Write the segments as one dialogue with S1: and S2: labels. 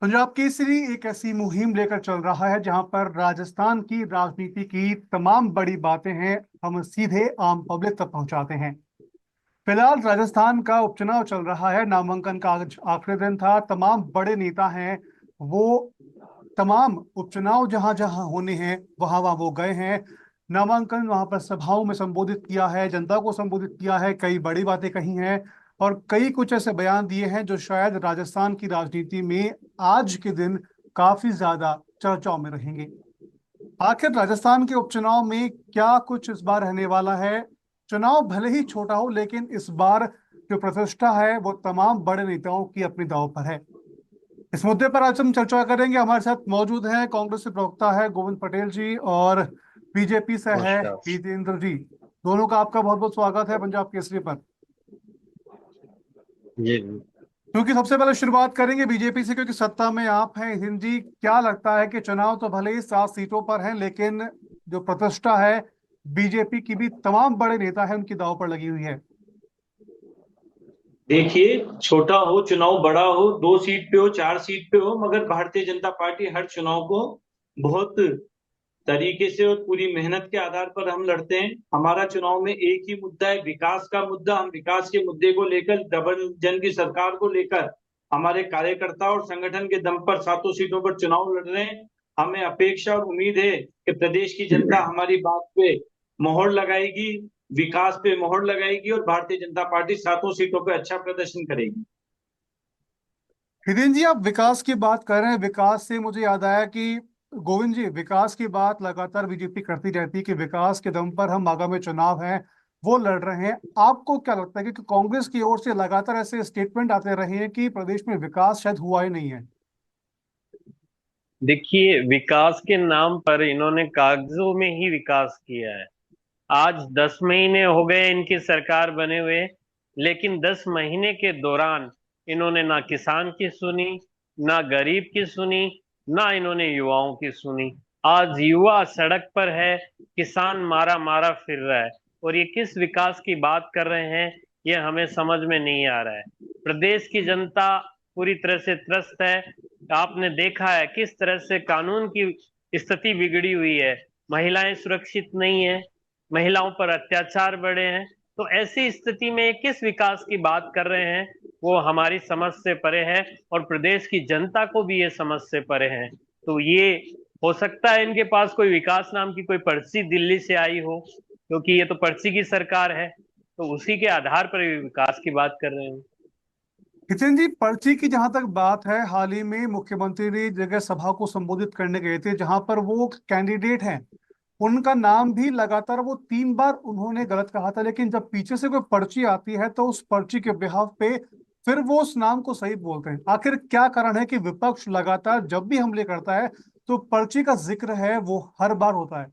S1: पंजाब केसरी एक ऐसी मुहिम लेकर चल रहा है जहां पर राजस्थान की राजनीति की तमाम बड़ी बातें हैं हम सीधे आम पब्लिक तक पहुंचाते हैं। फिलहाल राजस्थान का उपचुनाव चल रहा है। नामांकन का आज आखिरी दिन था। तमाम बड़े नेता हैं, वो तमाम उपचुनाव जहां जहां होने हैं वहां वहां वो गए हैं। नामांकन वहां पर सभाओं में संबोधित किया है, जनता को संबोधित किया है, कई बड़ी बातें कही हैं और कई कुछ ऐसे बयान दिए हैं जो शायद राजस्थान की राजनीति में आज के दिन काफी ज्यादा चर्चाओं में रहेंगे। आखिर राजस्थान के उपचुनाव में क्या कुछ इस बार रहने वाला है। चुनाव भले ही छोटा हो लेकिन इस बार जो प्रतिष्ठा है वो तमाम बड़े नेताओं की अपनी दांव पर है। इस मुद्दे पर आज हम चर्चा करेंगे। हमारे साथ मौजूद हैं कांग्रेस के प्रवक्ता है गोविंद पटेल जी और बीजेपी से है
S2: नमस्कार।
S1: हितेंद्र जी। दोनों का आपका बहुत बहुत स्वागत है पंजाब केसरी पर।
S2: जी।
S1: क्योंकि सबसे पहले शुरुआत करेंगे बीजेपी से, क्योंकि सत्ता में आप हैं। हिंद जी, क्या लगता है कि चुनाव तो भले ही 7 सीटों पर है लेकिन जो प्रतिष्ठा है बीजेपी की भी तमाम बड़े नेता है उनकी दांव पर लगी हुई है।
S3: देखिए, छोटा हो चुनाव, बड़ा हो, 2 सीट पे हो, 4 सीट पे हो, मगर भारतीय जनता पार्टी हर चुनाव को बहुत तरीके से और पूरी मेहनत के आधार पर हम लड़ते हैं। हमारा चुनाव में एक ही मुद्दा है, विकास का मुद्दा। हम विकास के मुद्दे को लेकर, डबल इंजन की सरकार को लेकर हमारे कार्यकर्ता और संगठन के दम पर 7 सीटों पर चुनाव लड़ रहे हैं। हमें अपेक्षा और उम्मीद है कि प्रदेश की जनता हमारी बात पे मोहर लगाएगी, विकास पे मोहर लगाएगी और भारतीय जनता पार्टी 7 सीटों पे अच्छा प्रदर्शन करेगी।
S1: हितेंद्र जी, आप विकास की बात कर रहे हैं। विकास से मुझे याद आया कि गोविंद जी, विकास की बात लगातार बीजेपी करती रहती है कि विकास के दम पर हम आगामी चुनाव हैं वो लड़ रहे हैं। आपको क्या लगता है कि कांग्रेस की ओर से लगातार ऐसे स्टेटमेंट आते रहे हैं कि प्रदेश में विकास शायद हुआ ही नहीं है।
S2: देखिए, विकास के नाम पर इन्होंने कागजों में ही विकास किया है। आज 10 महीने हो गए इनकी सरकार बने हुए, लेकिन 10 महीने के दौरान इन्होंने ना किसान की सुनी, ना गरीब की सुनी, ना इन्होंने युवाओं की सुनी। आज युवा सड़क पर है, किसान मारा मारा फिर रहा है, और ये किस विकास की बात कर रहे हैं ये हमें समझ में नहीं आ रहा है। प्रदेश की जनता पूरी तरह से त्रस्त है। आपने देखा है किस तरह से कानून की स्थिति बिगड़ी हुई है। महिलाएं सुरक्षित नहीं है, महिलाओं पर अत्याचार बढ़े हैं। तो ऐसी स्थिति में किस विकास की बात कर रहे हैं, वो हमारी समझ से परे है और प्रदेश की जनता को भी ये समझ से परे है। तो ये हो सकता है इनके पास कोई विकास नाम की कोई पर्ची दिल्ली से आई हो, क्योंकि ये तो पर्ची की सरकार है, तो उसी के आधार पर ये विकास की बात कर रहे हैं।
S1: हितेन जी, पर्ची की जहां तक बात है, हाल ही में मुख्यमंत्री ने जगह सभा को संबोधित करने गए थे जहां पर वो कैंडिडेट हैं, उनका नाम भी लगातार वो 3 बार उन्होंने गलत कहा था। लेकिन जब पीछे से कोई पर्ची आती है तो उस पर्ची के बिहाफ पे फिर वो उस नाम को सही बोलते हैं। आखिर क्या कारण है कि विपक्ष लगातार जब भी हमले करता है तो पर्ची का जिक्र है वो हर बार होता है।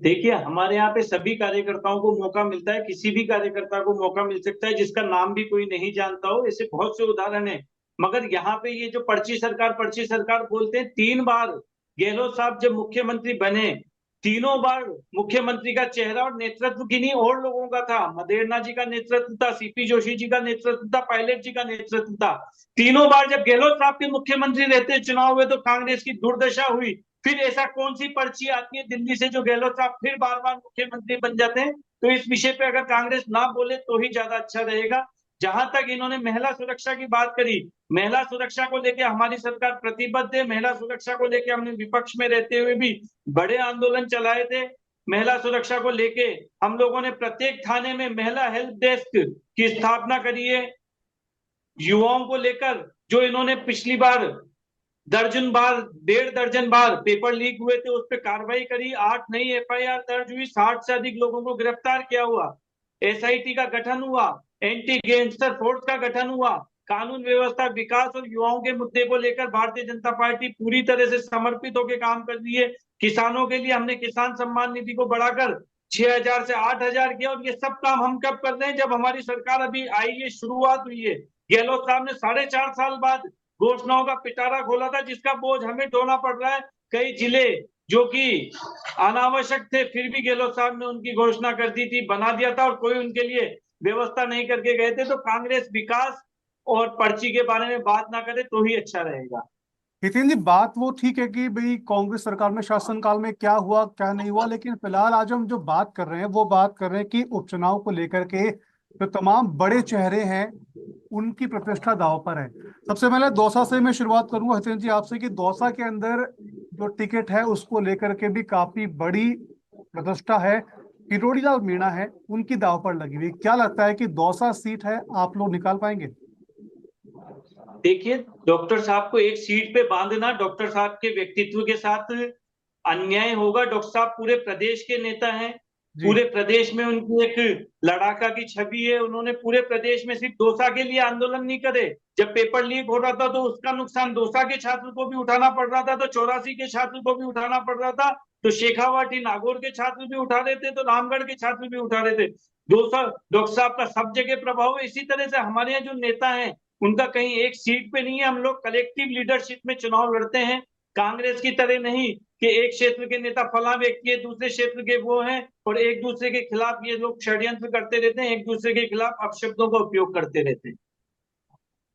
S3: देखिए, हमारे यहाँ पे सभी कार्यकर्ताओं को मौका मिलता है, किसी भी कार्यकर्ता को मौका मिल सकता है जिसका नाम भी कोई नहीं जानता हो। ऐसे बहुत से उदाहरण है। मगर यहाँ पे ये जो पर्ची सरकार बोलते हैं, 3 बार गहलोत साहब जब मुख्यमंत्री बने, तीनों बार मुख्यमंत्री का चेहरा और नेतृत्व किन्हीं और लोगों का था। मदेरना जी का नेतृत्व था, सीपी जोशी जी का नेतृत्व था, पायलट जी का नेतृत्व था। तीनों बार जब गहलोत साहब के मुख्यमंत्री रहते चुनाव हुए तो कांग्रेस की दुर्दशा हुई। फिर ऐसा कौन सी पर्ची आती है दिल्ली से जो गहलोत साहब फिर बार बार मुख्यमंत्री बन जाते हैं? तो इस विषय पे अगर कांग्रेस ना बोले तो ही ज्यादा अच्छा रहेगा। जहां तक इन्होंने महिला सुरक्षा की बात करी, महिला सुरक्षा को लेकर हमारी सरकार प्रतिबद्ध है। महिला सुरक्षा को लेकर हमने विपक्ष में रहते हुए भी बड़े आंदोलन चलाए थे। महिला सुरक्षा को लेके हम लोगों ने प्रत्येक थाने में महिला हेल्प डेस्क की स्थापना करी है। युवाओं को लेकर जो इन्होंने पिछली बार दर्जन बार, 1.5 दर्जन बार पेपर लीक हुए थे, उस पर कार्रवाई करी, 8 नई एफआईआर दर्ज हुई, 60 से अधिक लोगों को गिरफ्तार किया हुआ, एसआईटी का गठन हुआ, एंटी गैंगस्टर फोर्स का गठन हुआ। कानून व्यवस्था, विकास और युवाओं के मुद्दे को लेकर भारतीय जनता पार्टी पूरी तरह से समर्पित होकर काम कर रही है। किसानों के लिए हमने किसान सम्मान निधि को बढ़ाकर 6,000 से 8,000 किया, और ये सब काम हम कब कर रहे हैं? जब हमारी सरकार अभी आई है, शुरुआत हुई है। गहलोत साहब ने 4.5 साल बाद घोषणाओं का पिटारा खोला था जिसका बोझ हमें ढोना पड़ रहा है। कई जिले जो कि अनावश्यक थे फिर भी गहलोत साहब ने उनकी घोषणा कर दी थी, बना दिया था, और कोई उनके लिए व्यवस्था नहीं करके गए थे। तो कांग्रेस विकास और पर्ची के बारे में बात ना करे तो ही अच्छा रहेगा।
S1: हितेन जी, बात वो ठीक है कि भाई कांग्रेस सरकार में शासनकाल में क्या हुआ क्या नहीं हुआ, लेकिन फिलहाल आज हम जो बात कर रहे हैं वो बात कर रहे हैं कि उपचुनाव को लेकर के जो तमाम बड़े चेहरे हैं उनकी प्रतिष्ठा दांव पर है। सबसे पहले दौसा से मैं शुरुआत करूंगा हितेन जी आपसे कि दौसा के अंदर जो टिकट है उसको लेकर के भी काफी बड़ी प्रतिष्ठा है। किरोड़ी लाल मीणा है, उनकी दांव पर लगी हुई। क्या लगता है कि दौसा सीट है, आप लोग निकाल पाएंगे?
S3: देखिए, डॉक्टर साहब को एक सीट पे बांधना डॉक्टर साहब के व्यक्तित्व के साथ अन्याय होगा। डॉक्टर साहब पूरे प्रदेश के नेता हैं,
S1: जी।
S3: पूरे प्रदेश में उनकी एक लड़ाका की छवि है। उन्होंने पूरे प्रदेश में सिर्फ दौसा के लिए आंदोलन नहीं करे। जब पेपर लीक हो रहा था तो उसका नुकसान दौसा के छात्र को भी उठाना पड़ रहा था, तो 84 के छात्र को भी उठाना पड़ रहा था, तो शेखावाटी नागौर के छात्र भी उठा रहे थे, तो रामगढ़ के छात्र भी उठा रहे थे। दौसा डॉक्टर साहब का सब जगह प्रभाव है। इसी तरह से हमारे यहाँ जो नेता हैं उनका कहीं एक सीट पे नहीं है। हम लोग कलेक्टिव लीडरशिप में चुनाव लड़ते हैं, कांग्रेस की तरह नहीं कि एक क्षेत्र के नेता फला व्यक्ति है, दूसरे क्षेत्र के वो हैं, और एक दूसरे के खिलाफ ये लोग षड्यंत्र करते रहते हैं, एक दूसरे के खिलाफ अपशब्दों का उपयोग करते रहते हैं।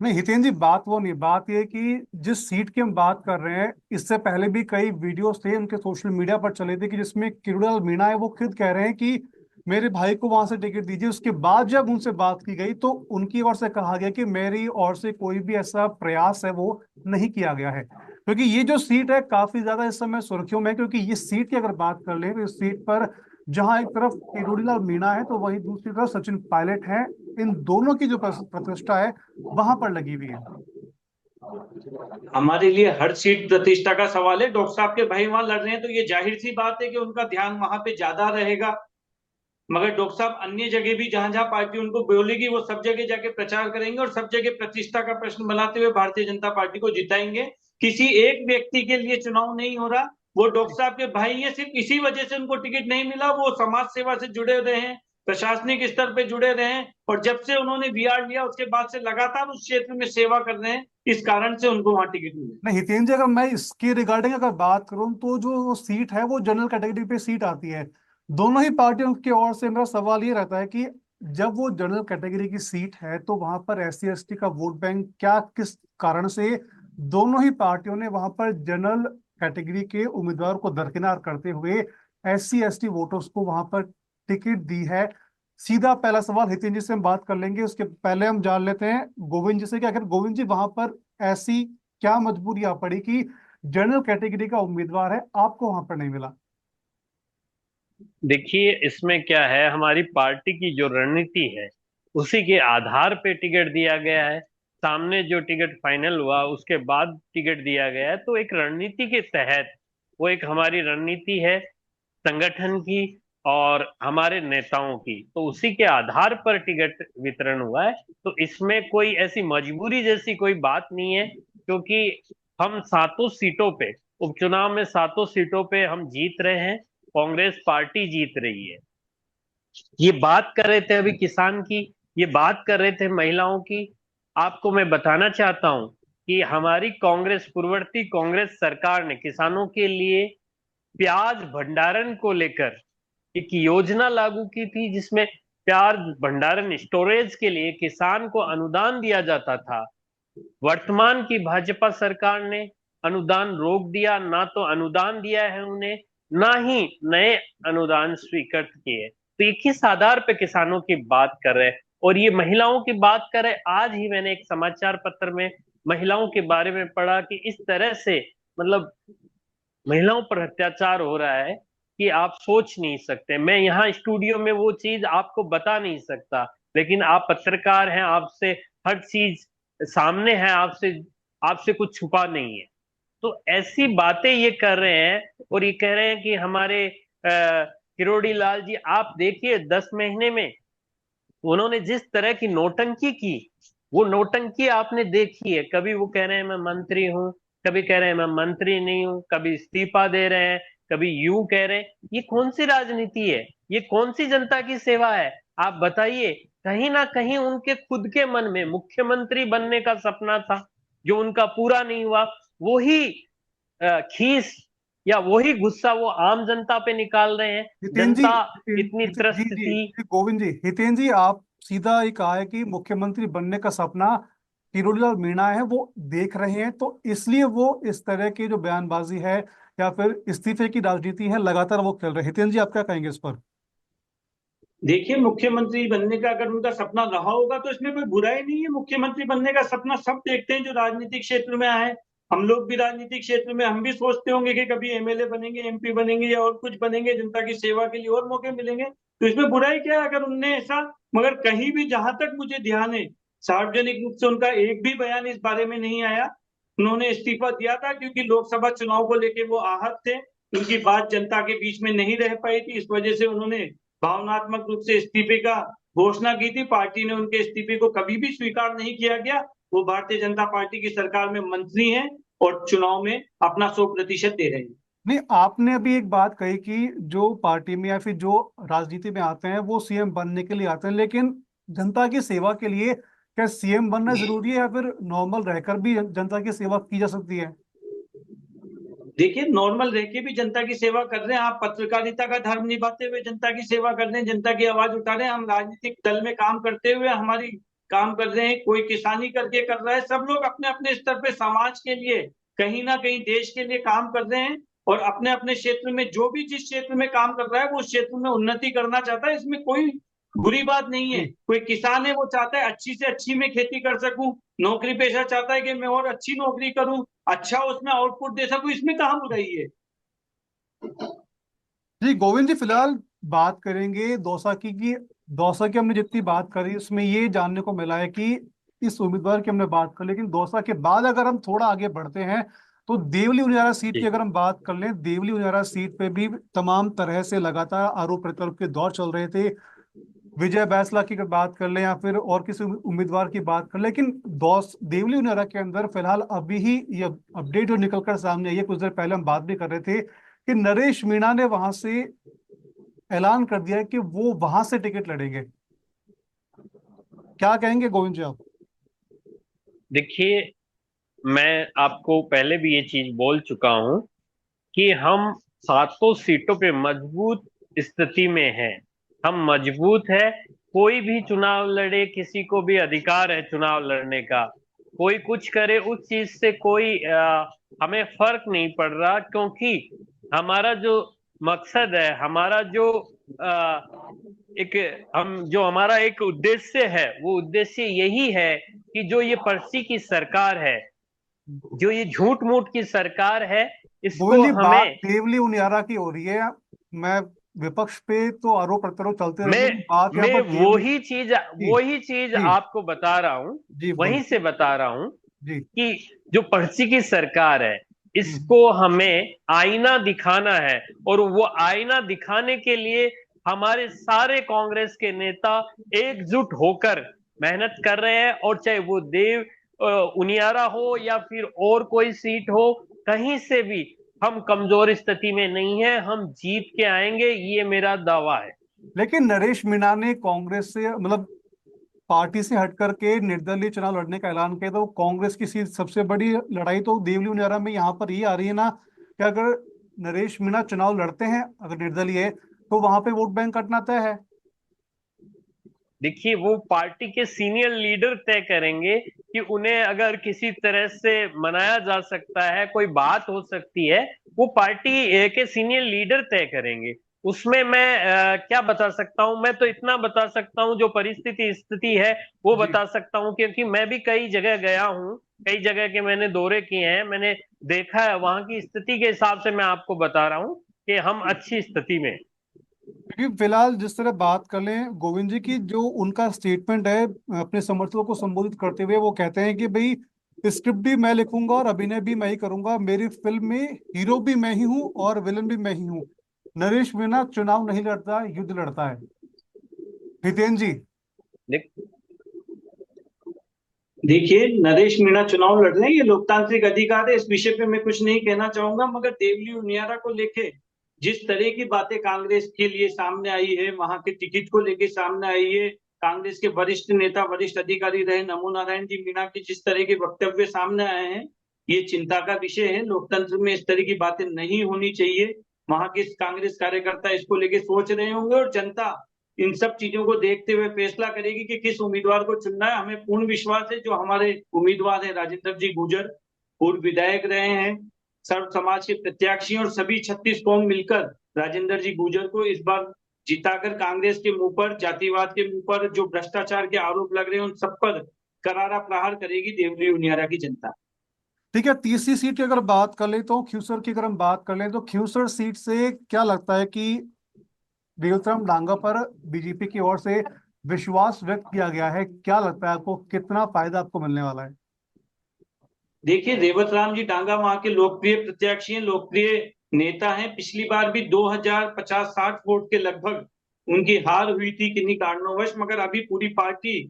S1: नहीं हितेन जी, बात वो नहीं, बात ये कि जिस सीट की हम बात कर रहे हैं, इससे पहले भी कई वीडियोस थे उनके सोशल मीडिया पर चले थे कि जिसमें किरोड़ीलाल मीणा है वो खुद कह रहे हैं कि मेरे भाई को वहां से टिकट दीजिए। उसके बाद जब उनसे बात की गई तो उनकी ओर से कहा गया कि मेरी ओर से कोई भी ऐसा प्रयास है वो नहीं किया गया है। क्योंकि ये जो सीट है काफी ज्यादा इस समय सुर्खियों में है, क्योंकि ये सीट की अगर बात कर ले तो इस सीट पर जहां एक तरफ किरोड़ीलाल मीणा है तो वहीं दूसरी तरफ सचिन पायलट है। इन दोनों की जो प्रतिष्ठा है वहां पर लगी हुई है।
S3: हमारे लिए हर सीट प्रतिष्ठा का सवाल है। डॉक्टर साहब के भाई वहां लड़ रहे हैं तो ये जाहिर सी बात है कि उनका ध्यान वहां पे ज्यादा रहेगा। मगर डॉक्टर साहब अन्य जगह भी जहां जहां पार्टी उनको बोलेगी वो सब जगह जाके प्रचार करेंगे और सब जगह प्रतिष्ठा का प्रश्न बनाते हुए भारतीय जनता पार्टी को जिताएंगे। किसी एक व्यक्ति के लिए चुनाव नहीं हो रहा। वो डॉक्टर साहब के भाई है, सिर्फ इसी वजह से उनको टिकट नहीं मिला। वो समाज सेवा से जुड़े रहे हैं, प्रशासनिक स्तर पे जुड़े रहे हैं, और जब से उन्होंने वीआर लिया उसके बाद से लगातार उस क्षेत्र में सेवा कर रहे हैं। इस कारण से उनको वहां टिकट मिला।
S1: नहीं हितेन जी, अगर मैं इसके रिगार्डिंग अगर बात करूं तो जो सीट है वो जनरल कैटेगरी पे सीट आती है। दोनों ही पार्टियों की ओर से मेरा सवाल ये रहता है कि जब वो जनरल कैटेगरी की सीट है तो वहां पर एससी एसटी का वोट बैंक क्या किस कारण से दोनों ही पार्टियों ने वहां पर जनरल कैटेगरी के उम्मीदवार को दरकिनार करते हुए एससी एसटी वोटर्स को वहां पर टिकट दी है? सीधा पहला सवाल हितेन जी से हम बात कर लेंगे, उसके पहले हम जान लेते हैं गोविंद जी से कि आखिर गोविंद जी वहां पर ऐसी क्या मजबूरी आ पड़ी कि जनरल कैटेगरी का उम्मीदवार है आपको वहां पर नहीं मिला?
S2: देखिए, इसमें क्या है, हमारी पार्टी की जो रणनीति है उसी के आधार पे टिकट दिया गया है। सामने जो टिकट फाइनल हुआ उसके बाद टिकट दिया गया है, तो एक रणनीति के तहत वो एक हमारी रणनीति है संगठन की और हमारे नेताओं की, तो उसी के आधार पर टिकट वितरण हुआ है। तो इसमें कोई ऐसी मजबूरी जैसी कोई बात नहीं है, क्योंकि हम सातों सीटों पे, उपचुनाव में सातों सीटों पे हम जीत रहे हैं, कांग्रेस पार्टी जीत रही है। ये बात कर रहे थे अभी किसान की, ये बात कर रहे थे महिलाओं की। आपको मैं बताना चाहता हूं कि हमारी कांग्रेस, पूर्ववर्ती कांग्रेस सरकार ने किसानों के लिए प्याज भंडारण को लेकर एक योजना लागू की थी, जिसमें प्याज भंडारण स्टोरेज के लिए किसान को अनुदान दिया जाता था। वर्तमान की भाजपा सरकार ने अनुदान रोक दिया, ना तो अनुदान दिया है उन्हें, ना ही नए अनुदान स्वीकृत किए। तो ये किस आधार पे किसानों की बात कर रहे हैं और ये महिलाओं की बात कर रहे हैं? आज ही मैंने एक समाचार पत्र में महिलाओं के बारे में पढ़ा कि इस तरह से, मतलब महिलाओं पर अत्याचार हो रहा है कि आप सोच नहीं सकते। मैं यहाँ स्टूडियो में वो चीज आपको बता नहीं सकता, लेकिन आप पत्रकार हैं, आपसे हर चीज सामने है, आपसे आपसे कुछ छुपा नहीं है। तो ऐसी बातें ये कर रहे हैं और ये कह रहे हैं कि हमारे किरोड़ी लाल जी, आप देखिए 10 महीने में उन्होंने जिस तरह की नौटंकी की, वो नौटंकी आपने देखी है। कभी वो कह रहे हैं मैं मंत्री हूं, कभी कह रहे हैं मैं मंत्री नहीं हूं, कभी इस्तीफा दे रहे हैं, कभी यूं कह रहे हैं। ये कौन सी राजनीति है? ये कौन सी जनता की सेवा है? आप बताइए। कहीं ना कहीं उनके खुद के मन में मुख्यमंत्री बनने का सपना था, जो उनका पूरा नहीं हुआ। वही खीस या वही गुस्सा वो आम जनता पे निकाल रहे हैं।
S1: हितेन जी,
S2: जनता इतनी
S1: जी
S2: त्रस्त
S1: जी
S2: थी।
S1: जी, गोविंद जी, हितेन जी आप सीधा ही कहा है कि मुख्यमंत्री बनने का सपना किरोड़ीलाल मीणा है वो देख रहे हैं, तो इसलिए वो इस तरह की जो बयानबाजी है या फिर इस्तीफे की राजनीति है लगातार वो खेल रहे हैं। हितेन जी, आप क्या कहेंगे इस पर?
S3: देखिए, मुख्यमंत्री बनने का अगर उनका सपना रहा होगा तो इसमें कोई बुराई नहीं है। मुख्यमंत्री बनने का सपना सब देखते हैं जो राजनीतिक क्षेत्र में आए। हम लोग भी राजनीतिक क्षेत्र में हम भी सोचते होंगे कि कभी एमएलए बनेंगे, एमपी बनेंगे या और कुछ बनेंगे, जनता की सेवा के लिए और मौके मिलेंगे, तो इसमें बुराई क्या है अगर उनने ऐसा। मगर कहीं भी जहां तक मुझे ध्यान है, सार्वजनिक रूप से उनका एक भी बयान इस बारे में नहीं आया। उन्होंने इस्तीफा दिया था क्योंकि लोकसभा चुनाव को लेकर वो आहत थे, उनकी बात जनता के बीच में नहीं रह पाई थी, इस वजह से उन्होंने भावनात्मक रूप से इस्तीफे का घोषणा की थी। पार्टी ने उनके इस्तीफे को कभी भी स्वीकार नहीं किया गया। वो भारतीय जनता पार्टी की सरकार में मंत्री हैं और चुनाव में अपना 100% दे रहे हैं।
S1: नहीं, आपने अभी एक बात कही कि जो पार्टी में या फिर जो राजनीति में आते हैं वो सीएम बनने के लिए आते हैं, लेकिन जनता की सेवा के लिए क्या सीएम बनना जरूरी है या फिर नॉर्मल रहकर भी जनता की सेवा की जा सकती है?
S3: देखिए, नॉर्मल रह के भी जनता की सेवा कर रहे हैं। आप पत्रकारिता का धर्म निभाते हुए जनता की सेवा कर रहे हैं, जनता की आवाज उठा रहे हैं। हम राजनीतिक दल में काम करते हुए हमारी काम कर रहे हैं, कोई किसानी करके कर रहा है। सब लोग अपने अपने स्तर पे समाज के लिए, कहीं ना कहीं देश के लिए काम कर रहे हैं। और अपने अपने क्षेत्र में जो भी जिस क्षेत्र में काम कर रहा है वो उस क्षेत्र में उन्नति करना चाहता है, इसमें कोई बुरी बात नहीं है।
S1: जी
S3: कोई किसान है वो चाहता है अच्छी से अच्छी में खेती कर सकूं, नौकरी पेशा चाहता है कि मैं और अच्छी नौकरी करूं, अच्छा उसमें आउटपुट दे सकूं, इसमें कहाँ बुराई है।
S1: जी, गोविंद जी, फिलहाल बात करेंगे दौसा की कि दौसा की हमने जितनी बात करी उसमें ये जानने को मिला है कि इस उम्मीदवार की हमने बात कर, लेकिन दौसा के बाद अगर हम थोड़ा आगे बढ़ते हैं तो देवली उनियारा सीट की
S2: जी
S1: अगर हम बात कर लें, देवली उनियारा सीट पे भी तमाम तरह से लगातार आरोप प्रत्यारोप के दौर चल रहे थे। विजय बैसला की अगर बात कर लें या फिर और किसी उम्मीदवार की बात कर लें, लेकिन दौस देवली उनियारा के अंदर फिलहाल अभी ही ये अपडेट जो निकलकर सामने आई है, कुछ देर पहले हम बात भी कर रहे थे कि नरेश मीणा ने वहां से ऐलान कर दिया है कि वो वहां से टिकट लड़ेंगे। क्या कहेंगे गोविंद जी आप?
S2: देखिए, मैं आपको पहले भी ये चीज बोल चुका हूं कि हम सातों सीटों पे मजबूत स्थिति में हैं। हम मजबूत है। कोई भी चुनाव लड़े, किसी को भी अधिकार है चुनाव लड़ने का। कोई कुछ करे, उस चीज से कोई हमें फर्क नहीं पड़ रहा, क्योंकि हमारा जो मकसद है, हमारा जो आ, एक हम जो हमारा एक उद्देश्य है, वो उद्देश्य यही है कि जो ये पर्ची की सरकार है, जो ये झूठ मूठ की सरकार है,
S1: गोविंद
S2: इसको
S1: जी, बात
S2: हमें
S1: देवली उनियारा की हो रही है। मैं विपक्ष पे तो आरोप प्रत्यारोप चलते
S2: मैं
S1: रहेंगे, लेकिन बात यहाँ
S2: मैं
S1: पर देवली। जी
S2: वही चीज
S1: जी
S2: आपको बता रहा हूं।
S1: जी
S2: वहीं
S1: बोलिए।
S2: से बता रहा हूं
S1: जी।
S2: कि जो पर्ची की सरकार है,
S1: हम्म।
S2: इसको हमें आईना दिखाना है। और वो आईना दिखाने के लिए हमारे सारे कांग्रेस के नेता एकजुट होकर मेहनत कर रहे हैं। और चाहे वो उनियारा हो या फिर और कोई सीट हो, कहीं से भी हम कमजोर स्थिति में नहीं है। हम जीत के आएंगे, ये मेरा दावा है।
S1: लेकिन नरेश मीणा ने कांग्रेस से मतलब पार्टी से हट करके निर्दलीय चुनाव लड़ने का ऐलान किया, तो कांग्रेस की सीट सबसे बड़ी लड़ाई तो देवली उनियारा में यहाँ पर ये आ रही है ना कि अगर नरेश मीणा चुनाव लड़ते हैं, अगर निर्दलीय है, तो वहां पे वोट बैंक कटना तय है।
S2: देखिए, वो पार्टी के सीनियर लीडर तय करेंगे कि उन्हें अगर किसी तरह से मनाया जा सकता है, कोई बात हो सकती है, वो पार्टी के सीनियर लीडर तय करेंगे। उसमें मैं क्या बता सकता हूं? मैं तो इतना बता सकता हूं, जो परिस्थिति स्थिति है वो
S1: जी।
S2: बता सकता हूं, क्योंकि मैं भी कई जगह गया हूं। कई जगह के मैंने दौरे किए हैं, मैंने देखा है। वहां की स्थिति के हिसाब से मैं आपको बता रहा हूं कि हम अच्छी स्थिति में।
S1: क्योंकि फिलहाल जिस तरह बात कर लें गोविंद जी की, जो उनका स्टेटमेंट है अपने समर्थकों को संबोधित करते हुए, वो कहते हैं कि भाई स्क्रिप्ट भी मैं लिखूंगा और अभिनय भी मैं ही करूंगा, मेरी फिल्म में हीरो भी मैं ही हूँ और विलन भी मैं ही हूँ। नरेश मीणा चुनाव नहीं लड़ता, युद्ध लड़ता है। हितेन जी।
S2: देख
S3: देखिए, नरेश मीणा चुनाव लड़ रहे हैं, ये लोकतांत्रिक अधिकार है, इस विषय पे मैं कुछ नहीं कहना चाहूंगा। मगर देवली उनियारा को लेके जिस तरह की बातें कांग्रेस के लिए सामने आई है, वहां के टिकट को लेके सामने आई है, कांग्रेस के वरिष्ठ नेता वरिष्ठ अधिकारी रहे नमो नारायण जी मीणा के जिस तरह के वक्तव्य सामने आए हैं, ये चिंता का विषय है। लोकतंत्र में इस तरह की बातें नहीं होनी चाहिए। वहां के कांग्रेस कार्यकर्ता इसको लेके सोच रहे होंगे और जनता इन सब चीजों को देखते हुए फैसला करेगी कि किस उम्मीदवार को चुनना है। हमें पूर्ण विश्वास है जो हमारे उम्मीदवार है राजेंद्र जी गुर्जर, पूर्व विधायक रहे हैं, सर्व समाज के प्रत्याशी, और सभी 36 कौम मिलकर राजेंद्र जी गुर्जर को इस बार जिताकर कांग्रेस के मुंह पर, जातिवाद के मुंह पर, जो भ्रष्टाचार के आरोप लग रहे हैं उन सब पर करारा प्रहार करेगी देवरी उनियारा की जनता।
S1: ठीक है, तीसरी सीट की अगर बात कर ले तो खींवसर की अगर हम बात कर ले तो खींवसर सीट से क्या लगता है कि रेवतराम डांगा पर बीजेपी की ओर से विश्वास व्यक्त किया गया है, क्या लगता है आपको कितना फायदा आपको मिलने वाला है?
S3: देखिए, रेवत राम जी डांगा वहां के लोकप्रिय प्रत्याशी हैं, लोकप्रिय नेता हैं। पिछली बार भी 2050-60 वोट के लगभग उनकी हार हुई थी किन्हीं कारणोंवश, मगर अभी पूरी पार्टी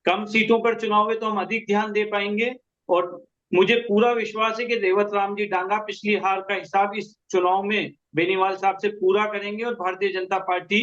S3: कम सीटों पर चुनाव है तो हम अधिक ध्यान दे पाएंगे। और मुझे पूरा विश्वास है कि रेवत राम जी डांगा पिछली हार का हिसाब इस चुनाव में बेनीवाल साहब से पूरा करेंगे और भारतीय जनता पार्टी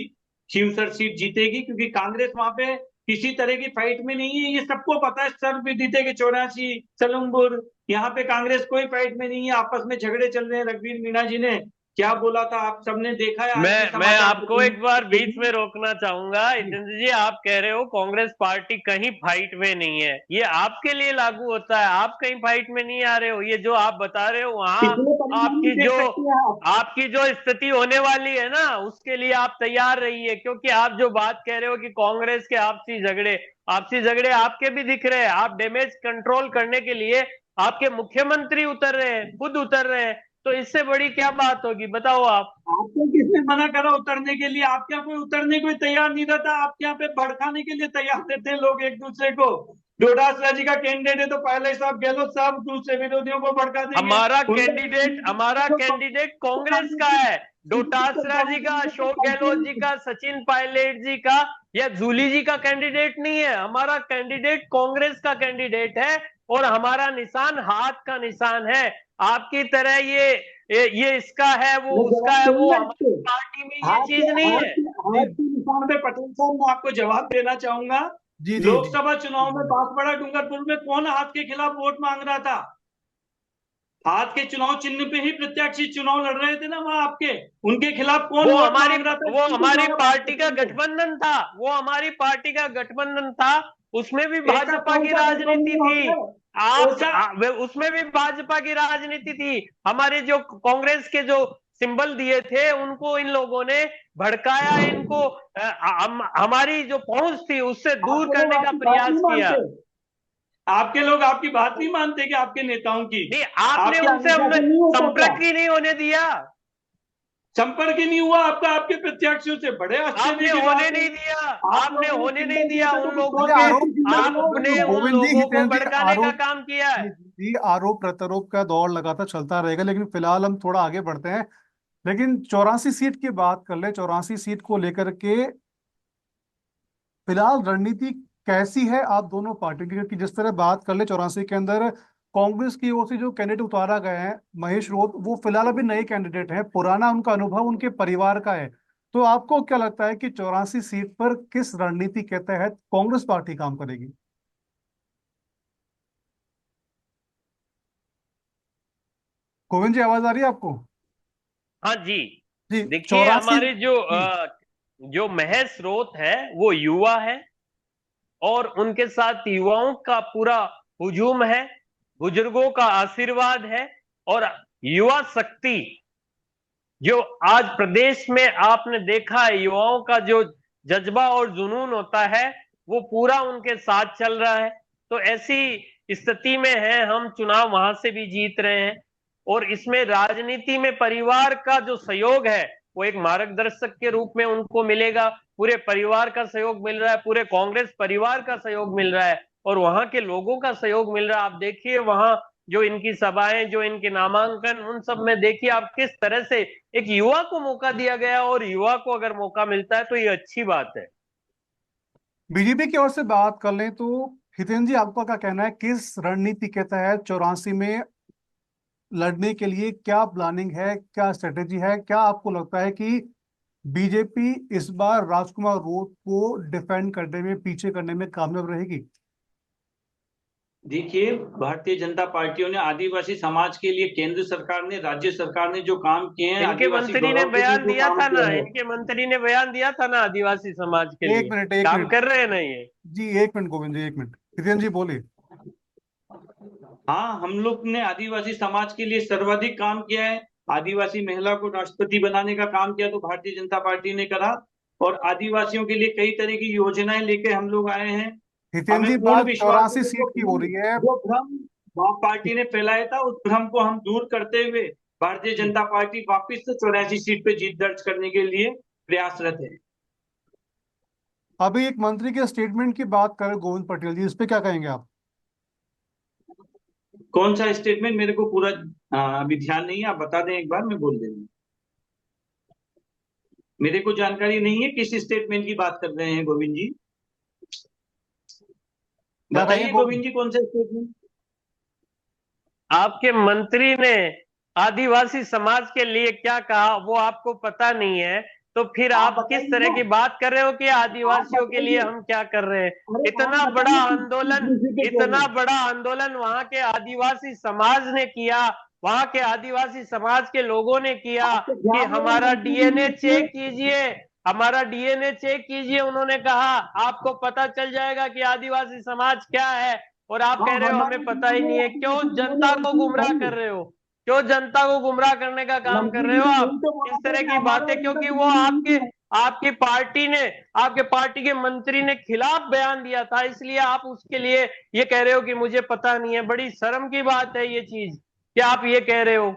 S3: खींवसर सीट जीतेगी, क्योंकि कांग्रेस वहां पे किसी तरह की फाइट में नहीं है, ये सबको पता है। सर्वविदित है कि 84 सलूमपुर, यहाँ पे कांग्रेस कोई फाइट में नहीं है, आपस में झगड़े चल रहे हैं। रघुवीर मीणा जी ने क्या बोला था आप सबने देखा है, आज भी
S2: मैं
S3: समाचार
S2: आपको एक बार बीच में रोकना चाहूंगा। जितेंद्र जी, आप कह रहे हो कांग्रेस पार्टी कहीं फाइट में नहीं है, ये आपके लिए लागू होता है, आप कहीं फाइट में नहीं आ रहे हो। ये जो आप बता रहे हो वहां
S3: पिछले परिणाम भी देख सकते हैं आप।
S2: आपकी जो स्थिति होने वाली है ना, उसके लिए आप तैयार रहिए, क्योंकि आप जो बात कह रहे हो कि कांग्रेस के आपसी झगड़े आपके भी दिख रहे हैं। आप डैमेज कंट्रोल करने के लिए आपके मुख्यमंत्री उतर रहे हैं, खुद उतर रहे हैं, तो इससे बड़ी क्या बात होगी, बताओ आप।
S3: आपको किसने मना करा उतरने के लिए? आपके यहाँ कोई उतरने को तैयार नहीं रहता, आपके यहाँ पे भड़काने के लिए तैयार रहते हैं लोग एक दूसरे को। डोडासरा जी का कैंडिडेट है तो पहले साहब गहलोत साहब दूसरे विरोधियों को भड़का देंगे।
S2: हमारा कैंडिडेट कांग्रेस का है, डोटासरा जी का, अशोक गहलोत जी का, सचिन पायलट जी का या जूली जी का कैंडिडेट नहीं है। हमारा कैंडिडेट कांग्रेस का कैंडिडेट है और हमारा निशान हाथ का निशान है। आपकी तरह ये इसका है, वो उसका है, वो हमारी पार्टी में ये चीज नहीं है।
S3: हाथ के निशान पे पटेल साहब, मैं आपको जवाब देना चाहूंगा।
S1: जी जी जी।
S3: लोकसभा चुनाव में बांसवाड़ा डूंगरपुर में कौन हाथ के खिलाफ वोट मांग रहा था? हाथ के चुनाव चिन्ह पे ही प्रत्याशी चुनाव लड़ रहे थे ना वहां आपके, उनके खिलाफ कौन वोट मांग रहा था?
S2: वो हमारी पार्टी का गठबंधन था, वो हमारी पार्टी का गठबंधन था, उसमें भी भाजपा की राजनीति थी। उसमें भी भाजपा की राजनीति थी। हमारे जो कांग्रेस के जो सिंबल दिए थे उनको इन लोगों ने भड़काया, इनको हमारी जो पहुंच थी उससे दूर करने का प्रयास किया।
S3: आपके लोग आपकी बात नहीं मानते कि आपके नेताओं की?
S2: नहीं, आपने उनसे हमने संपर्क ही नहीं होने दिया।
S3: संपर्क ही नहीं हुआ आपका आपके प्रत्याशियों से? बड़े
S2: आपने होने नहीं दिया, आपने होने नहीं दिया उन लोगों के, आपने उन
S1: गोविंद जी,
S2: लोगों को
S1: हितेन जी,
S2: भड़काने का काम किया है।
S1: जी, आरोप प्रत्यारोप का दौर लगातार चलता रहेगा, लेकिन फिलहाल हम थोड़ा आगे बढ़ते हैं। लेकिन 84 सीट की बात कर ले, 84 सीट को लेकर के फिलहाल रणनीति कैसी है आप दोनों पार्टियों की? क्योंकि जिस तरह बात कर ले 84 के अंदर कांग्रेस की ओर से जो कैंडिडेट उतारा गया है महेश रोत, वो फिलहाल अभी नए कैंडिडेट हैं, पुराना उनका अनुभव उनके परिवार का है। तो आपको क्या लगता है कि 84 सीट पर किस रणनीति के तहत कांग्रेस पार्टी काम करेगी? गोविंद जी, आवाज आ रही है आपको?
S2: हाँ जी।
S1: जी।
S2: देखिए,
S1: 84।
S2: हमारे जो महेश रोत है वो युवा है और उनके साथ युवाओं का पूरा हुजूम है, बुजुर्गों का आशीर्वाद है और युवा शक्ति जो आज प्रदेश में आपने देखा है, युवाओं का जो जज्बा और जुनून होता है वो पूरा उनके साथ चल रहा है। तो ऐसी स्थिति में है, हम चुनाव वहां से भी जीत रहे हैं और इसमें राजनीति में परिवार का जो सहयोग है वो एक मार्गदर्शक के रूप में उनको मिलेगा। पूरे परिवार का सहयोग मिल रहा है, पूरे कांग्रेस परिवार का सहयोग मिल रहा है और वहां के लोगों का सहयोग मिल रहा है। आप देखिए वहां जो इनकी सभाएं, जो इनके नामांकन, उन सब में देखिए आप किस तरह से एक युवा को मौका दिया गया, और युवा को अगर मौका मिलता है तो ये अच्छी बात है।
S1: बीजेपी की ओर से बात कर लें तो हितेन जी, आपका क्या कहना है, किस रणनीति के तहत 84 में लड़ने के लिए क्या प्लानिंग है, क्या स्ट्रेटेजी है? क्या आपको लगता है कि बीजेपी इस बार राजकुमार रोत को डिफेंड करने में, पीछे करने में कामयाब रहेगी?
S3: देखिए, भारतीय जनता पार्टियों ने आदिवासी समाज के लिए केंद्र सरकार ने, राज्य सरकार ने जो काम किए हैं,
S2: इनके
S3: आदिवासी
S2: मंत्री ने
S3: गौरव के लिए
S2: बयान
S3: जो
S2: दिया
S3: काम
S2: था ना,
S3: किया है।
S2: इनके मंत्री ने बयान दिया था ना आदिवासी समाज के
S1: एक
S2: लिए।
S1: मिनट, एक
S2: काम
S1: मिनट।
S2: कर रहे हैं ना ये।
S1: जी एक मिनट गोविंद जी, एक मिनट। हितेन जी बोले।
S3: हाँ, हम लोग ने आदिवासी समाज के लिए सर्वाधिक काम किया है। आदिवासी महिला को राष्ट्रपति बनाने का काम किया तो भारतीय जनता पार्टी ने करा, और आदिवासियों के लिए कई तरह की योजनाएं लेके हम लोग आए हैं।
S1: हितेन
S3: हमें
S1: जी,
S3: पूर्ण
S1: बात
S3: विश्वास है
S1: 84
S3: कि
S1: सीट की हो रही है।
S3: जो भ्रम पार्टी ने फैलाया था, उस भ्रम को हम दूर करते हुए भारतीय जनता पार्टी वापिस से 84 सीट पे जीत दर्ज करने के लिए प्रयासरत है।
S1: अभी एक मंत्री के स्टेटमेंट की बात करें गोविंद पटेल जी, इस पे क्या कहेंगे आप?
S3: कौन सा स्टेटमेंट, मेरे को पूरा अभी ध्यान नहीं है, आप बता दें एक बार, मैं बोल दूंगा। मेरे को जानकारी नहीं है किस स्टेटमेंट की बात कर रहे हैं गोविंद जी।
S1: क्या कहेंगे
S3: बताइए
S1: गोविंद?
S3: गोविंद जी, कौन सा स्टेटमेंट।
S2: आपके मंत्री ने आदिवासी समाज के लिए क्या कहा वो आपको पता नहीं है, तो फिर
S3: आप
S2: आप किस
S3: बताइए
S2: तरह
S3: ना,
S2: की बात कर रहे हो कि
S3: आप
S2: आदिवासियों के लिए
S3: बताइए।
S2: हम क्या कर रहे हैं?
S3: अरे आप
S2: इतना बड़ा
S3: बताइए किस
S2: आंदोलन,
S3: विषय पे बोल रहे
S2: इतना
S3: हैं।
S2: बड़ा आंदोलन वहां के आदिवासी समाज ने किया, वहां के आदिवासी समाज के लोगों ने किया
S3: आपको
S2: कि
S3: ध्यान है
S2: हमारा
S3: मंत्री जी
S2: डीएनए
S3: ने
S2: चेक
S3: इसमें
S2: कीजिए, हमारा डीएनए चेक कीजिए। उन्होंने कहा आपको पता चल जाएगा कि आदिवासी समाज क्या है, और आप
S3: हाँ
S2: कह रहे हो हमें
S3: हमारे
S2: पता ही नहीं है। क्यों
S3: आदिवासी
S2: जनता
S3: बोले
S2: को
S3: कि
S2: गुमराह
S3: भाई,
S2: कर रहे हो? क्यों जनता को गुमराह करने का काम कर
S3: मंत्री
S2: रहे
S3: जी
S2: हो
S3: ने
S2: आप?
S3: यही तो बोला
S2: इस
S3: था
S2: तरह
S3: कि
S2: की
S3: हमारा
S2: बातें,
S3: और उनका
S2: क्योंकि वो
S3: डीएनए नहीं
S2: आपके
S3: है।
S2: आपकी पार्टी ने, आपके पार्टी के मंत्री ने खिलाफ बयान दिया था, इसलिए आप उसके लिए ये कह रहे हो कि मुझे पता नहीं है। बड़ी शर्म की बात है ये चीज, क्या आप ये कह रहे हो?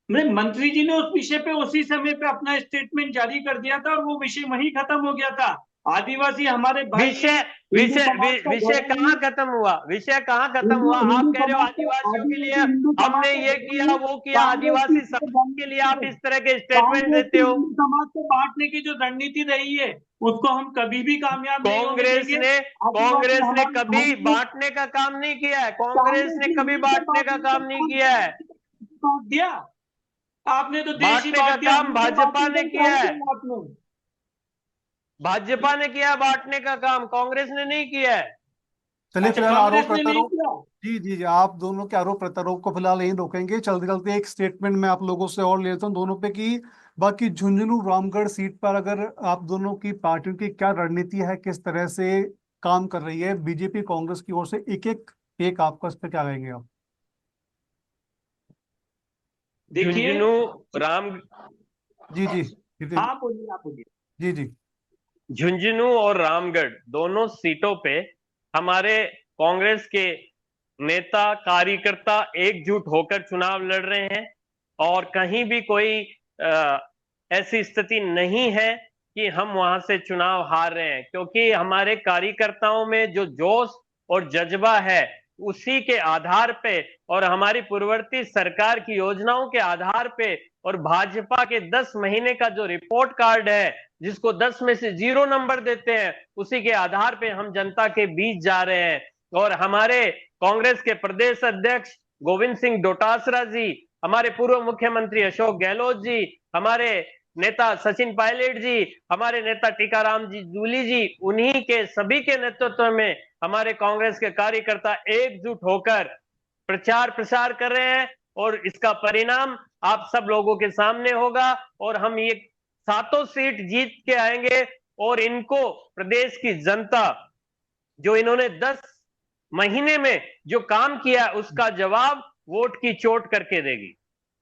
S3: नहीं, मंत्री जी ने उस विषय पे उसी समय पे अपना स्टेटमेंट जारी कर दिया था और वो विषय वहीं खत्म हो गया था। आदिवासी हमारे भाई हैं,
S2: विषय
S3: हिंदू
S2: विषय
S3: समाज का
S2: विषय
S3: गौरव
S2: कहाँ
S3: है।
S2: खत्म हुआ? विषय कहाँ खत्म
S3: हिंदू
S2: हुआ? आप
S3: हिंदू
S2: कह रहे हो
S3: समाज का,
S2: आदिवासियों के लिए
S3: आदिवासी हिंदू समाज
S2: हमने
S3: का
S2: ये
S3: गौरव
S2: किया
S3: है।
S2: वो किया,
S3: कांग्रेस की
S2: आदिवासी
S3: इससे
S2: समाज के लिए आप इस तरह के स्टेटमेंट
S3: कांग्रेस
S2: देते
S3: की
S2: हो।
S3: हिंदू समाज को बांटने की जो रणनीति रही है, उसको हम कभी भी कामयाब नहीं होने
S2: कांग्रेस
S3: देंगे।
S2: ने
S3: आदिवासी
S2: कांग्रेस ने
S3: हमारे
S2: कभी
S3: भाई हैं।
S2: बांटने का काम नहीं किया है, कांग्रेस
S3: कांग्रेस
S2: ने
S3: ने
S2: कभी
S3: यहीं से
S2: बांटने का
S3: बांटने का
S2: काम नहीं
S3: काम
S2: किया
S3: किया,
S2: है।
S3: बांट दिया। आपने तो देश ही
S2: बांटने का
S3: बांट दिया,
S2: काम
S3: हमने तो
S2: भाजपा
S3: बांटने का
S2: ने
S3: ही
S2: किया
S3: काम
S2: है,
S3: किया आपने।
S2: भाजपा ने किया बांटने का काम, कांग्रेस ने नहीं किया है।
S1: चलिए
S3: अच्छा,
S1: फिलहाल आरोप
S3: कांग्रेस ने नहीं
S1: प्रत्यारोप।
S3: किया।
S1: जी जी जी, आप दोनों के आरोप प्रत्यारोप को फिलहाल यहीं रोकेंगे। चलते चलते एक स्टेटमेंट मैं आप लोगों से और ले लेता हूँ दोनों पे कि बाकी झुंझुनू रामगढ़ सीट पर अगर आप दोनों की पार्टियों की क्या रणनीति है, किस तरह से काम कर रही है बीजेपी कांग्रेस की ओर से, एक एक एक आपका इस पे क्या कहेंगे आप?
S3: देखिए,
S2: झुंझुनू राम
S1: जी जी। हितेन।
S3: हाँ बोलिए, आप बोलिए।
S1: जी जी।
S2: झुंझुनू और रामगढ़ दोनों सीटों पे हमारे कांग्रेस के नेता कार्यकर्ता एकजुट होकर चुनाव लड़ रहे हैं, और कहीं भी कोई अ, ऐसी स्थिति नहीं है कि हम वहां से चुनाव हार रहे हैं, क्योंकि हमारे कार्यकर्ताओं में जो जोश और जज्बा है उसी के आधार पे, और हमारी पूर्ववर्ती सरकार की योजनाओं के आधार पे, और भाजपा के 10 महीने का जो रिपोर्ट कार्ड है जिसको 10 में से 0 नंबर देते हैं, उसी के आधार पे हम जनता के बीच जा रहे हैं। और हमारे कांग्रेस के प्रदेश अध्यक्ष गोविंद सिंह डोटासरा जी, हमारे पूर्व मुख्यमंत्री अशोक गहलोत जी, हमारे नेता सचिन पायलट जी, हमारे नेता टीकाराम जी जूली जी, उन्हीं के सभी के नेतृत्व में हमारे कांग्रेस के कार्यकर्ता एकजुट होकर प्रचार प्रसार कर रहे हैं, और इसका परिणाम आप सब लोगों के सामने होगा, और हम ये सातों सीट जीत के आएंगे, और इनको प्रदेश की जनता, जो इन्होंने 10 महीने में जो काम किया उसका जवाब वोट की चोट करके देगी।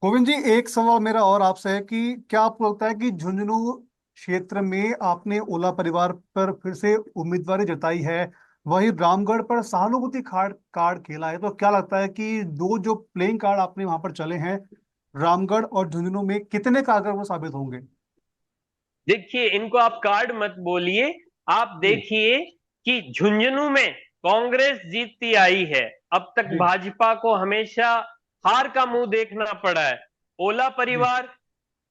S1: गोविंद जी, एक सवाल मेरा और आपसे है कि क्या आपको लगता है कि झुंझुनू क्षेत्र में आपने ओला परिवार पर फिर से उम्मीदवारी जताई है, वही रामगढ़ पर सहानुभूति कार्ड कार्ड खेला है, तो क्या लगता है कि दो जो प्लेइंग कार्ड आपने वहां पर चले हैं रामगढ़ और झुंझुनू में, कितने कारगर वो साबित होंगे?
S2: देखिए, इनको आप कार्ड मत बोलिए, आप
S1: जी
S2: देखिए कि झुंझुनू में कांग्रेस जीतती आई है। अब तक
S1: जी
S2: भाजपा को हमेशा हार का मुंह देखना पड़ा है। ओला
S1: जी।
S2: परिवार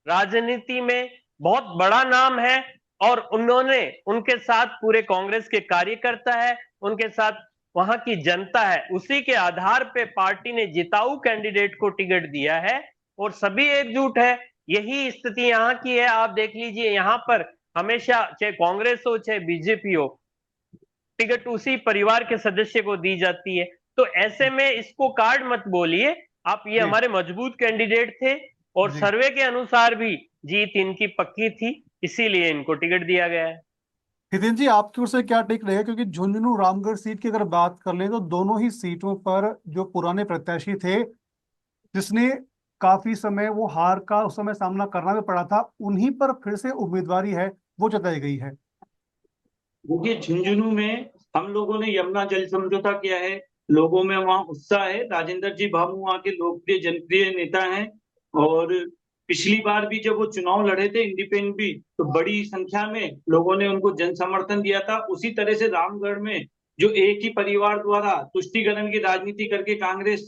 S2: राजनीति में बहुत बड़ा नाम है, और उन्होंने, उनके साथ पूरे कांग्रेस के कार्यकर्ता है, उनके साथ वहां की जनता है, उसी के आधार पे पार्टी ने जिताऊ कैंडिडेट को टिकट दिया है, और सभी एकजुट है। यही स्थिति यहाँ की है। आप देख लीजिए, यहाँ पर हमेशा चाहे कांग्रेस हो चाहे बीजेपी हो, टिकट उसी परिवार के सदस्य को दी जाती है। तो ऐसे में इसको कार्ड मत बोलिए आप, ये
S1: जी
S2: हमारे मजबूत कैंडिडेट थे और
S1: जी।
S2: सर्वे के अनुसार भी जीत इनकी पक्की थी, इसीलिए इनको टिकट दिया गया है।
S1: हितेन जी, आपकी ओर से क्या टेक रहेगा, क्योंकि झुंझुनू रामगढ़ सीट की अगर बात कर लें तो दोनों ही सीटों पर जो पुराने प्रत्याशी थे, जिसने काफी समय वो हार का उस समय सामना करना भी पड़ा था, उन्हीं पर फिर से उम्मीदवारी है वो जताई गई है।
S3: देखिए, झुंझुनू में हम लोगों ने यमुना जल समझौता किया है, लोगों में वहाँ उत्साह है। राजेंद्र जी भाभू वहाँ के लोकप्रिय जनप्रिय नेता हैं, और पिछली बार भी जब वो चुनाव लड़े थे इंडिपेंडेंट भी, तो बड़ी संख्या में लोगों ने उनको जन समर्थन दिया था। उसी तरह से रामगढ़ में जो एक ही परिवार द्वारा तुष्टीकरण की राजनीति करके कांग्रेस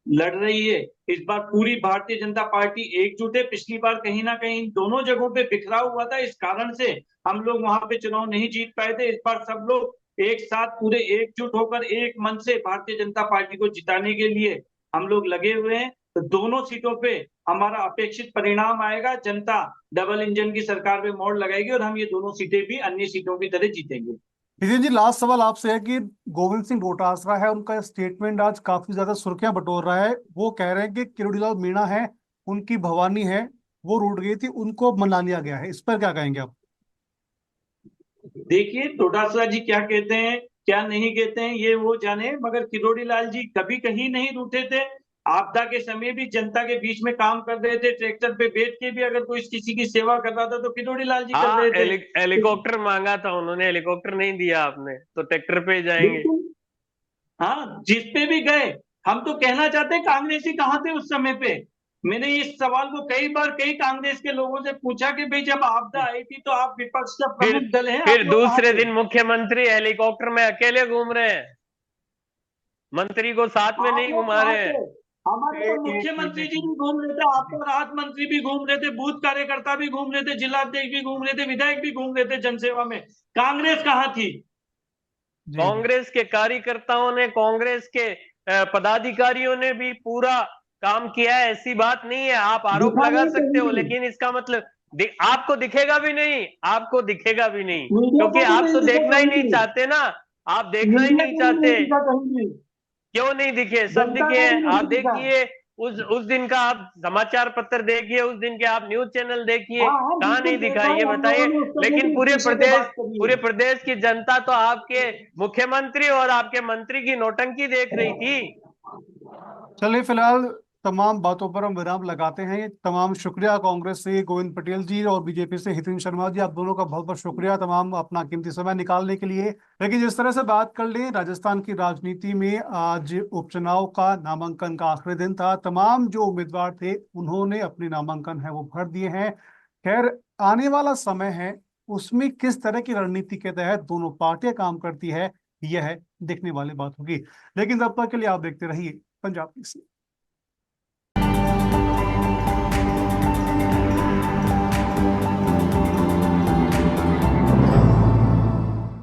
S3: लड़ रही है, इस बार पूरी भारतीय जनता पार्टी एकजुट है। पिछली बार कहीं ना कहीं दोनों जगहों पे बिखराव हुआ था, इस कारण से हम लोग वहां पे चुनाव नहीं जीत पाए थे। इस बार सब लोग एक साथ पूरे एकजुट होकर एक मन से भारतीय जनता पार्टी को जिताने के लिए हम लोग लगे हुए हैं। तो दोनों सीटों पे हमारा अपेक्षित परिणाम आएगा, जनता डबल इंजन की सरकार पे मोड़ लगाएगी और हम ये दोनों सीटें भी अन्य सीटों की तरह जीतेंगे।
S1: हितेन जी, लास्ट सवाल आपसे है कि गोविंद सिंह डोटासरा है, उनका स्टेटमेंट आज काफी ज्यादा सुर्खियां बटोर रहा है। वो कह रहे हैं कि किरोड़ीलाल मीणा है, उनकी भवानी है, वो रूठ गई थी, उनको मना लिया गया है। इस पर क्या कहेंगे आप?
S3: देखिए, डोटासरा जी क्या कहते हैं क्या नहीं कहते हैं ये वो जाने, मगर किरोड़ी लाल जी कभी कहीं नहीं रूठे थे। आपदा के समय भी जनता के बीच में काम कर रहे थे, ट्रैक्टर पे बैठ के भी अगर कोई किसी की सेवा कर रहा था तो किरोड़ी लाल जी कर
S2: हाँ,
S3: रहे थे।
S2: हेलीकॉप्टर मांगा था उन्होंने, हेलीकॉप्टर नहीं दिया आपने, तो ट्रैक्टर पे जाएंगे।
S3: बिल्कुल। हाँ, जिस पे भी गए, हम तो कहना चाहते हैं कांग्रेसी कहाँ थे उस समय पे। मैंने इस सवाल को कई बार कई कांग्रेस के लोगों से पूछा कि भाई जब आपदा आई थी तो आप विपक्ष का
S2: फिर
S3: प्रमुख दल हैं, आप
S2: फिर
S3: लोग कहाँ
S2: दूसरे
S3: थे?
S2: दिन मुख्यमंत्री हेलीकॉप्टर में अकेले घूम रहे हैं, मंत्री को साथ में
S3: आप
S2: नहीं
S3: लोग
S2: घुमा
S3: कहाँ
S2: रहे
S3: थे?
S2: हैं।
S3: हमारे तो मुख्यमंत्री जी भी घूम रहे थे, आपका राहत मंत्री भी घूम रहे थे, बूथ कार्यकर्ता भी घूम रहे थे, जिलाध्यक्ष भी घूम रहे थे, विधायक भी घूम रहे थे जनसेवा में। कांग्रेस कहाँ थी?
S1: जी जी।
S2: कांग्रेस के कार्यकर्ताओं ने, कांग्रेस के पदाधिकारियों ने भी पूरा काम किया है, ऐसी बात नहीं है। आप आरोप
S3: दिखा
S2: लगा
S3: नहीं
S2: सकते
S3: कहीं
S2: हो,
S3: भी,
S2: लेकिन इसका मतलब आपको दिखेगा भी नहीं, आपको दिखेगा भी नहीं,
S3: मीडिया
S2: क्योंकि
S3: को भी
S2: आप
S3: नहीं
S2: तो
S3: दिखा
S2: देखना ही
S3: कहीं
S2: नहीं
S3: भी,
S2: चाहते ना। आप देखना ही
S3: मीडिया
S2: नहीं
S3: को भी नहीं
S2: चाहते।
S3: दिखा कहीं भी,
S2: क्यों नहीं दिखे? सब
S3: जनता
S2: दिखे
S3: को
S2: हैं।
S3: भी
S2: आप
S3: नहीं दिखा।
S2: देखिए, उस दिन का आप समाचार पत्र देखिए, उस दिन के आप न्यूज चैनल देखिए,
S3: हाँ हाँ,
S2: कहाँ
S3: बिल्कुल
S2: नहीं दिखा
S3: देखा है,
S2: ये
S3: हम लोगों
S2: बताइए।
S3: ने उस पर
S2: लेकिन
S3: भी इस विषय पे बात करी
S2: पूरे
S3: है।
S2: प्रदेश की जनता तो आपके मुख्यमंत्री और आपके मंत्री की नौटंकी देख रही थी।
S1: चलिए, फिलहाल तमाम बातों पर हम विराम लगाते हैं। तमाम शुक्रिया, कांग्रेस से गोविंद पटेल जी और बीजेपी से हितेन शर्मा जी, आप दोनों का बहुत बहुत शुक्रिया तमाम अपना कीमती समय निकालने के लिए। लेकिन जिस तरह से बात कर लें, राजस्थान की राजनीति में आज उपचुनाव का नामांकन का आखिरी दिन था। तमाम जो उम्मीदवार थे उन्होंने अपने नामांकन है वो भर दिए हैं। खैर, आने वाला समय है, उसमें किस तरह की रणनीति के तहत दोनों पार्टियां काम करती है, यह देखने वाली बात होगी। लेकिन तब तक के लिए आप देखते रहिए पंजाब केसरी।